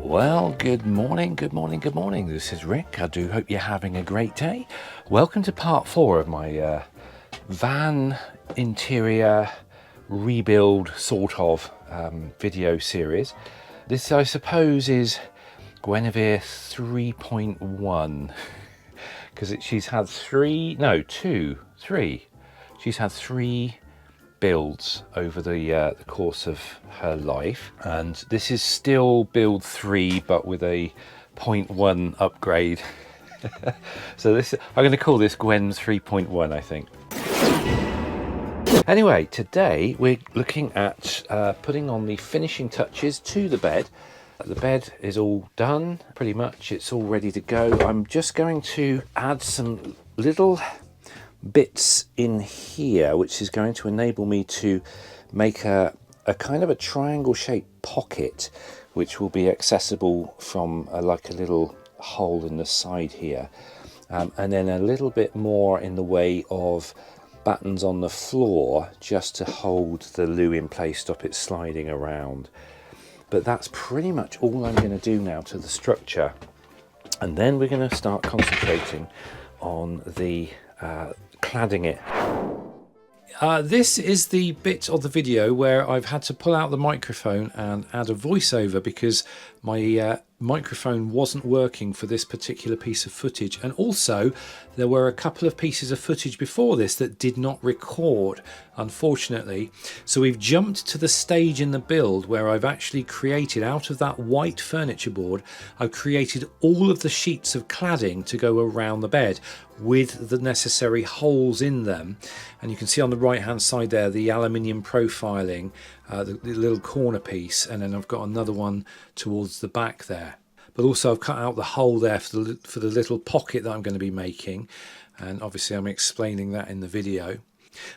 Well, good morning. This is Rick. I do hope you're having a great day. Welcome to part 4 of my van interior rebuild sort of video series. This, I suppose, is Guinevere 3.1 because she's had three. She's had 3 builds over the course of her life, and this is still build 3 but with a 0.1 upgrade. So this, I'm going to call this Gwen 3.1, I think. Anyway, today we're looking at putting on the finishing touches to the bed. The bed is all done, pretty much. It's all ready to go. I'm just going to add some little bits in here, which is going to enable me to make a kind of a triangle shaped pocket, which will be accessible from like a little hole in the side here, and then a little bit more in the way of battens on the floor just to hold the loo in place, stop it sliding around. But that's pretty much all I'm going to do now to the structure, and then we're going to start concentrating on the cladding it. This is the bit of the video where I've had to pull out the microphone and add a voiceover because my microphone wasn't working for this particular piece of footage, and also there were a couple of pieces of footage before this that did not record, unfortunately. So we've jumped to the stage in the build where I've actually created, out of that white furniture board, I've created all of the sheets of cladding to go around the bed with the necessary holes in them. And you can see on the right hand side there the aluminium profiling, the little corner piece, and then I've got another one towards the back there. But also I've cut out the hole there for the little pocket that I'm going to be making, and obviously I'm explaining that in the video.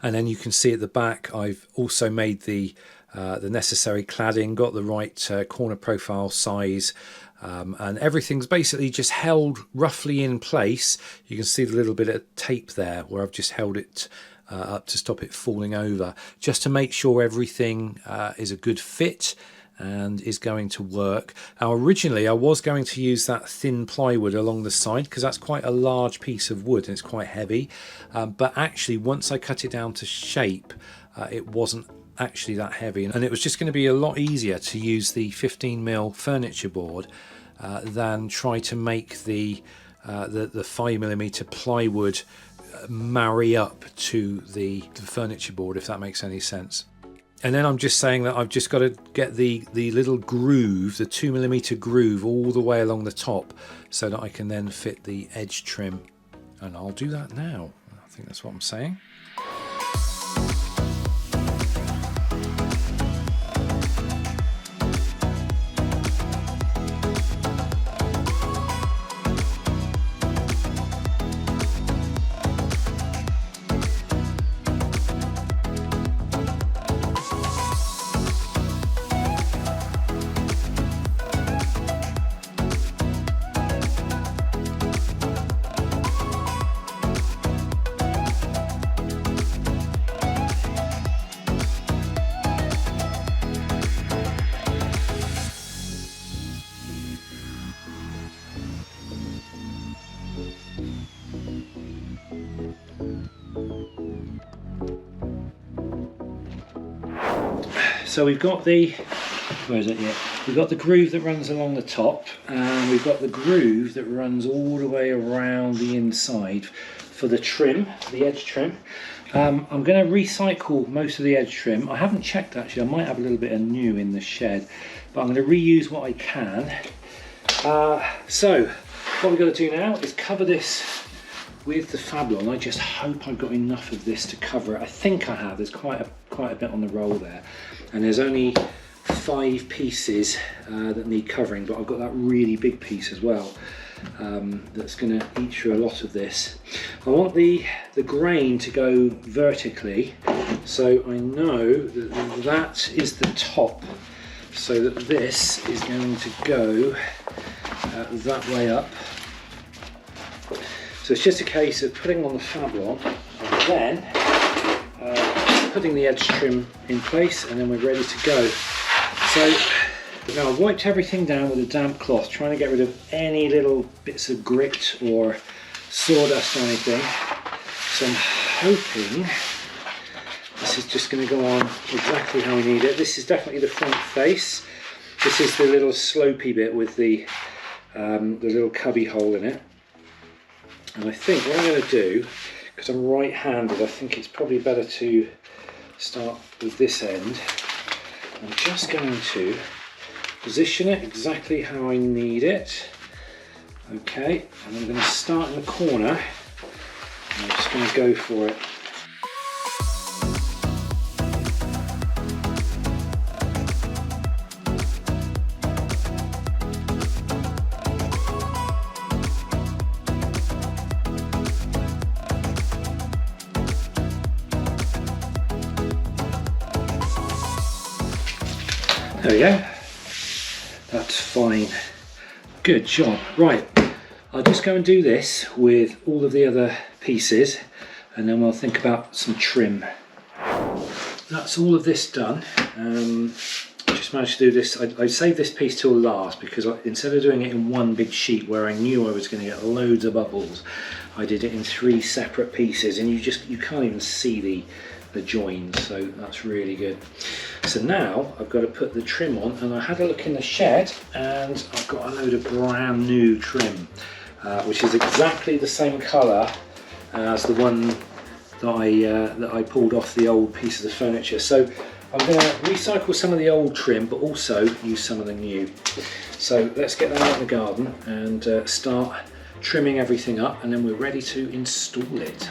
And then you can see at the back I've also made the necessary cladding, got the right corner profile size, and everything's basically just held roughly in place. You can see the little bit of tape there where I've just held it up to stop it falling over, just to make sure everything is a good fit and is going to work. Now originally I was going to use that thin plywood along the side because that's quite a large piece of wood and it's quite heavy, but actually once I cut it down to shape, it wasn't actually that heavy, and it was just going to be a lot easier to use the 15mm furniture board than try to make the 5mm plywood marry up to the furniture board, if that makes any sense. And then I'm just saying that I've just got to get the little groove, the 2mm groove, all the way along the top so that I can then fit the edge trim, and I'll do that now. I think that's what I'm saying. So we've got the, where is it yet? We've got the groove that runs along the top, and we've got the groove that runs all the way around the inside for the trim, the edge trim. I'm going to recycle most of the edge trim. I haven't checked actually, I might have a little bit of new in the shed, but I'm going to reuse what I can. So what we've got to do now is cover this with the Fablon. I just hope I've got enough of this to cover it. I think I have. There's quite a bit on the roll there, and there's only 5 pieces that need covering, but I've got that really big piece as well that's going to eat through a lot of this. I want the grain to go vertically, so I know that that is the top, so that this is going to go that way up. So it's just a case of putting on the Fablon and then putting the edge trim in place, and then we're ready to go. So Now I've wiped everything down with a damp cloth, trying to get rid of any little bits of grit or sawdust or anything. So I'm hoping this is just going to go on exactly how we need it. This is definitely the front face. This is the little slopey bit with the little cubby hole in it. And I think what I'm going to do, because I'm right-handed, I think it's probably better to start with this end. I'm just going to position it exactly how I need it. Okay, and I'm going to start in the corner. And I'm just going to go for it. There we go. That's fine. Good job. Right, I'll just go and do this with all of the other pieces and then we'll think about some trim. That's all of this done. I just managed to do this. I saved this piece till last because instead of doing it in one big sheet where I knew I was going to get loads of bubbles, I did it in 3 separate pieces and you can't even see the joins, so that's really good. So now I've got to put the trim on, and I had a look in the shed and I've got a load of brand new trim, which is exactly the same colour as the one that I pulled off the old pieces of furniture. So I'm going to recycle some of the old trim but also use some of the new. So let's get that out in the garden and start trimming everything up, and then we're ready to install it.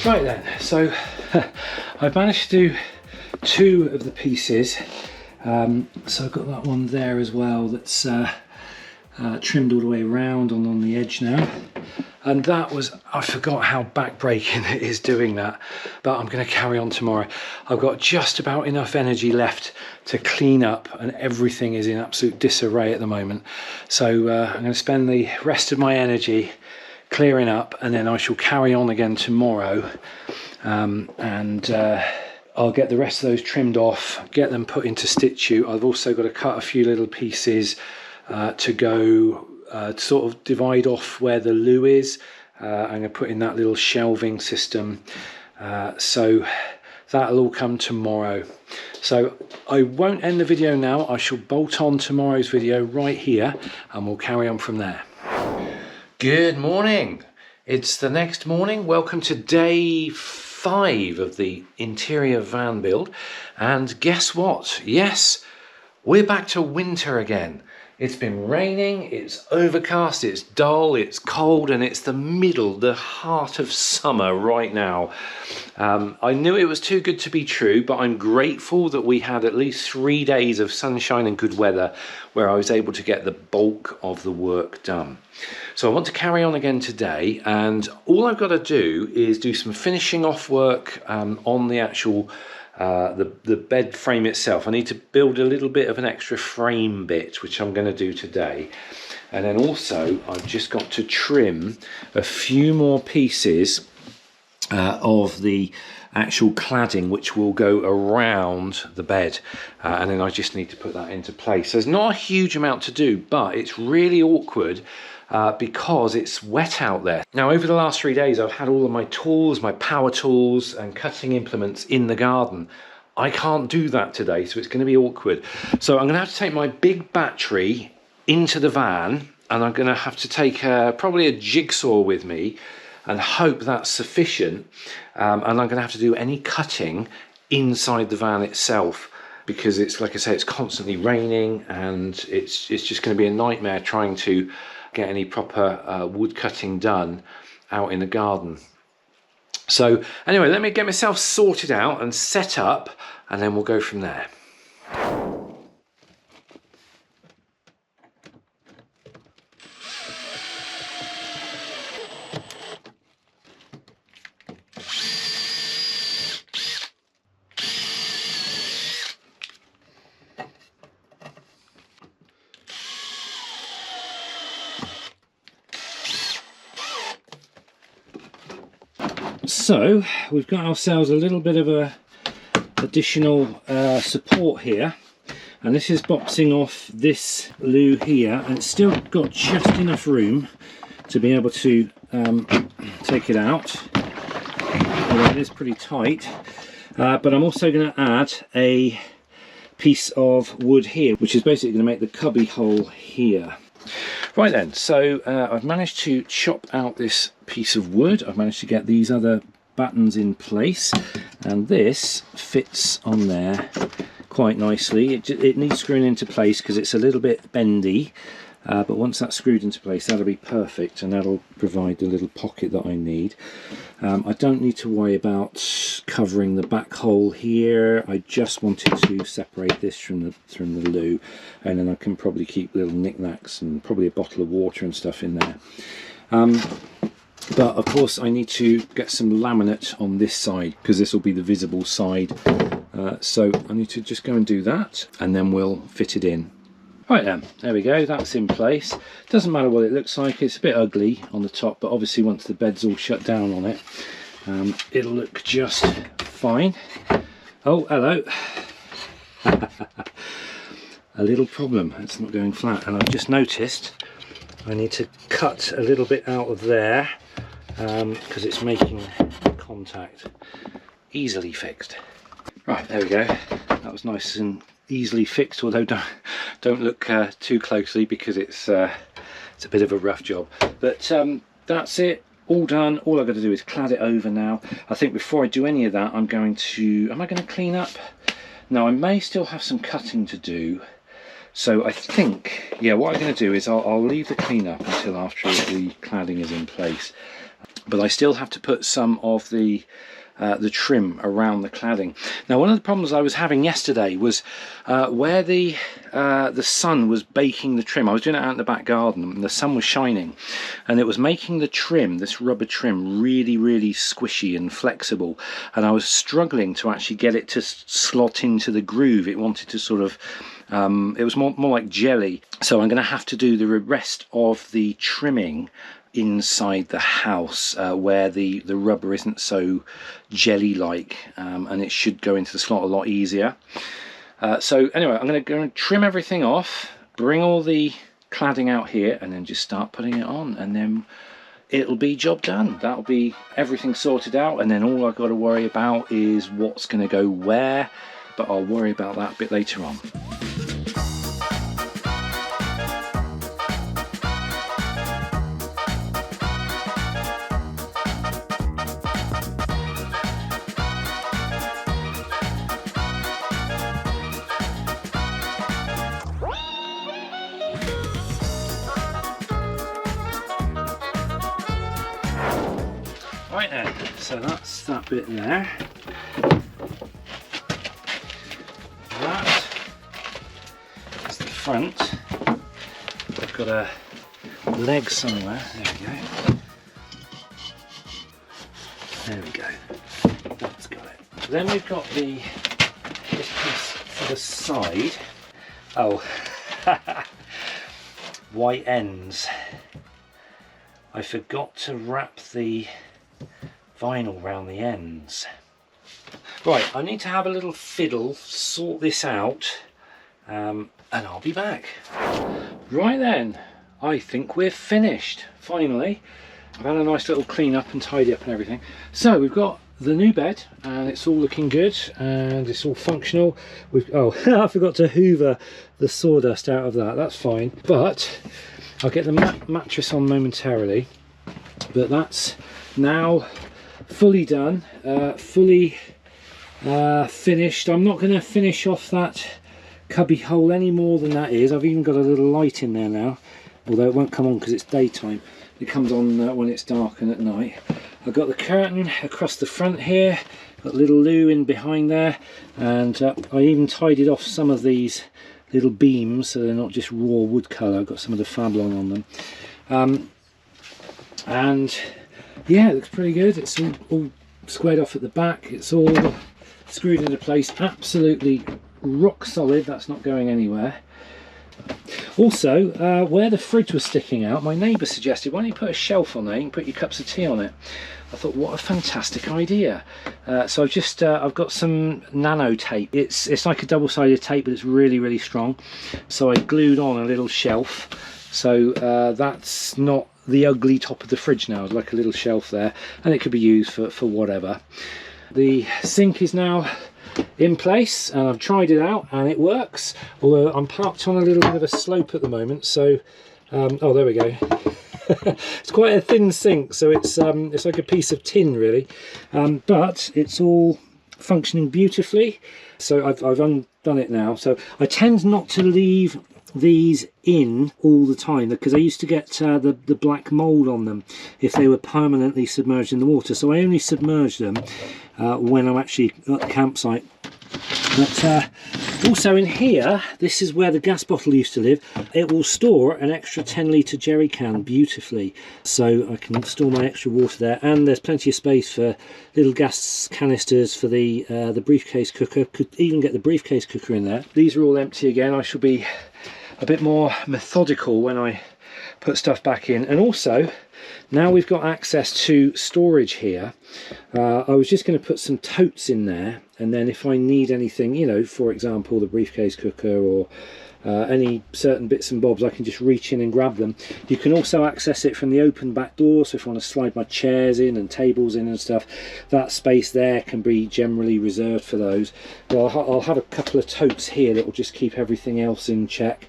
Right then, so I've managed to do 2 of the pieces. So I've got that one there as well that's trimmed all the way around on the edge now. And that was, I forgot how backbreaking it is doing that, but I'm going to carry on tomorrow. I've got just about enough energy left to clean up and everything is in absolute disarray at the moment. So I'm going to spend the rest of my energy clearing up, and then I shall carry on again tomorrow, and I'll get the rest of those trimmed off, get them put into situ. I've also got to cut a few little pieces to go sort of divide off where the loo is. I'm going to put in that little shelving system, so that'll all come tomorrow. So I won't end the video now. I shall bolt on tomorrow's video right here and we'll carry on from there. Good morning. It's the next morning. Welcome to day 5 of the interior van build. And guess what? Yes, we're back to winter again. It's been raining, it's overcast, it's dull, it's cold, and it's the heart of summer right now. I knew it was too good to be true, but I'm grateful that we had at least 3 days of sunshine and good weather where I was able to get the bulk of the work done. So I want to carry on again today, and all I've got to do is do some finishing off work on the actual the bed frame itself. I need to build a little bit of an extra frame bit, which I'm going to do today. And then also I've just got to trim a few more pieces of the actual cladding which will go around the bed, and then I just need to put that into place. So there's not a huge amount to do, but it's really awkward because it's wet out there. Now over the last 3 days I've had all of my tools, my power tools and cutting implements in the garden. I can't do that today, so it's going to be awkward. So I'm going to have to take my big battery into the van, and I'm going to have to take probably a jigsaw with me and hope that's sufficient, and I'm going to have to do any cutting inside the van itself, because it's, like I say, it's constantly raining and it's just going to be a nightmare trying to get any proper wood cutting done out in the garden. So anyway, let me get myself sorted out and set up, and then we'll go from there. So we've got ourselves a little bit of a additional support here, and this is boxing off this loo here, and it's still got just enough room to be able to take it out. Although it is pretty tight, but I'm also going to add a piece of wood here, which is basically going to make the cubby hole here. Right then, so I've managed to chop out this piece of wood. I've managed to get these other battens in place, and this fits on there quite nicely. It needs screwing into place because it's a little bit bendy, but once that's screwed into place, that'll be perfect, and that'll provide the little pocket that I need. I don't need to worry about covering the back hole here. I just wanted to separate this from the loo, and then I can probably keep little knickknacks and probably a bottle of water and stuff in there. But of course I need to get some laminate on this side because this will be the visible side. So I need to just go and do that, and then we'll fit it in. Right then, there we go, that's in place. Doesn't matter what it looks like, it's a bit ugly on the top, but obviously once the bed's all shut down on it, it'll look just fine. Oh, hello. A little problem, it's not going flat, and I've just noticed I need to cut a little bit out of there because it's making contact. Easily fixed. Right, there we go, that was nice and easily fixed, although don't look too closely because it's a bit of a rough job. But that's it, all done. All I've got to do is clad it over now. I think before I do any of that, am I going to clean up? No, I may still have some cutting to do. So I think, yeah, what I'm going to do is I'll leave the clean up until after the cladding is in place. But I still have to put some of the trim around the cladding. Now, one of the problems I was having yesterday was where the sun was baking the trim. I was doing it out in the back garden, and the sun was shining, and it was making the trim, this rubber trim, really squishy and flexible, and I was struggling to actually get it to slot into the groove. It wanted to sort of it was more like jelly. So I'm going to have to do the rest of the trimming inside the house where the rubber isn't so jelly like, and it should go into the slot a lot easier. So anyway, I'm going to go and trim everything off, bring all the cladding out here, and then just start putting it on, and then it'll be job done. That'll be everything sorted out, and then all I've got to worry about is what's going to go where, but I'll worry about that a bit later on. Right then, so that's that bit there. That is the front. I've got a leg somewhere. There we go. There we go. That's got it. Then we've got this piece for the side. Oh, white ends. I forgot to wrap the vinyl around the ends. Right, I need to have a little fiddle, sort this out, and I'll be back. Right then, I think we're finished, finally. I've had a nice little clean up and tidy up and everything. So we've got the new bed, and it's all looking good, and it's all functional. Oh, I forgot to hoover the sawdust out of that, that's fine. But I'll get the mattress on momentarily, but that's now fully done, fully finished. I'm not going to finish off that cubby hole any more than that is. I've even got a little light in there now, although it won't come on because it's daytime. It comes on when it's dark and at night. I've got the curtain across the front here, got a little loo in behind there, and I even tidied off some of these little beams so they're not just raw wood colour. I've got some of the Fablon on them, and yeah, it looks pretty good. It's all squared off at the back, it's all screwed into place, absolutely rock solid, that's not going anywhere. Also, where the fridge was sticking out, my neighbour suggested, why don't you put a shelf on there, you can put your cups of tea on it. I thought, what a fantastic idea. So I've just, I've got some nano tape. It's like a double-sided tape, but it's really, really strong. So I glued on a little shelf. So that's not the ugly top of the fridge now, it's like a little shelf there, and it could be used for whatever. The sink is now in place, and I've tried it out and it works, although I'm parked on a little bit of a slope at the moment, so oh, there we go. It's quite a thin sink, so it's like a piece of tin really, but it's all functioning beautifully. So I've undone it now. So I tend not to leave these in all the time, because I used to get the black mold on them if they were permanently submerged in the water, so I only submerge them when I'm actually at the campsite. But also in here, this is where the gas bottle used to live. It will store an extra 10-litre jerry can beautifully, so I can store my extra water there, and there's plenty of space for little gas canisters for the briefcase cooker. Could even get the briefcase cooker in there. These are all empty again. I shall be a bit more methodical when I put stuff back in. And also, now we've got access to storage here, I was just going to put some totes in there, and then if I need anything, you know, for example the briefcase cooker or any certain bits and bobs, I can just reach in and grab them. You can also access it from the open back door, so if I want to slide my chairs in and tables in and stuff, that space there can be generally reserved for those. But I'll have a couple of totes here that will just keep everything else in check.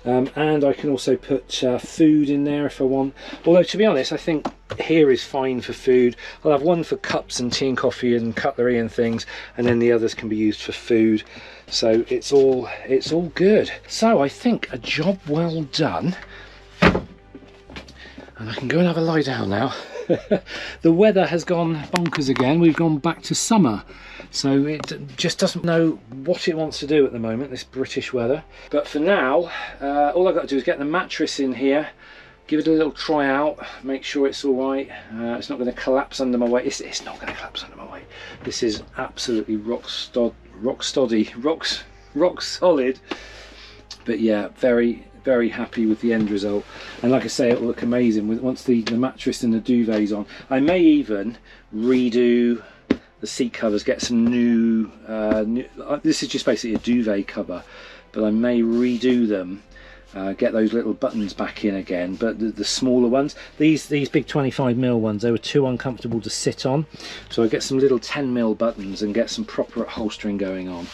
And I can also put food in there if I want, although to be honest I think here is fine for food. I'll have one for cups and tea and coffee and cutlery and things, and then the others can be used for food. So it's all good. So I think a job well done, and I can go and have a lie down now. The weather has gone bonkers again. We've gone back to summer, so it just doesn't know what it wants to do at the moment, this British weather. But for now, all I've got to do is get the mattress in here, give it a little try out, make sure it's all right. It's not going to collapse under my weight. It's not going to collapse under my weight. This is absolutely rock solid. But yeah, very happy with the end result, and like I say, it will look amazing once the mattress and the duvet's on. I may even redo the seat covers, get some new this is just basically a duvet cover, but I may redo them, get those little buttons back in again, but the smaller ones, these big 25mm ones, they were too uncomfortable to sit on, so I get some little 10mm buttons and get some proper upholstering going on,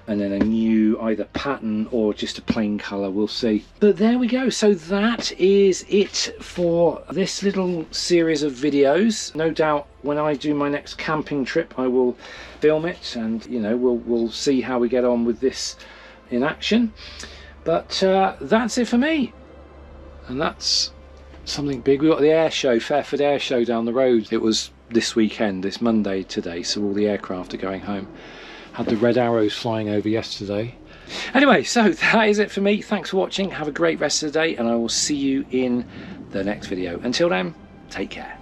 and then a new either pattern or just a plain colour, we'll see. But there we go, so that is it for this little series of videos. No doubt when I do my next camping trip I will film it, and you know, we'll see how we get on with this in action. But that's it for me, and that's something big. We've got the air show, Fairford Air Show down the road. It was this weekend, this Monday today, so all the aircraft are going home. Had the red arrows flying over yesterday. Anyway, so that is it for me. Thanks for watching. Have a great rest of the day, and I will see you in the next video. Until then, take care.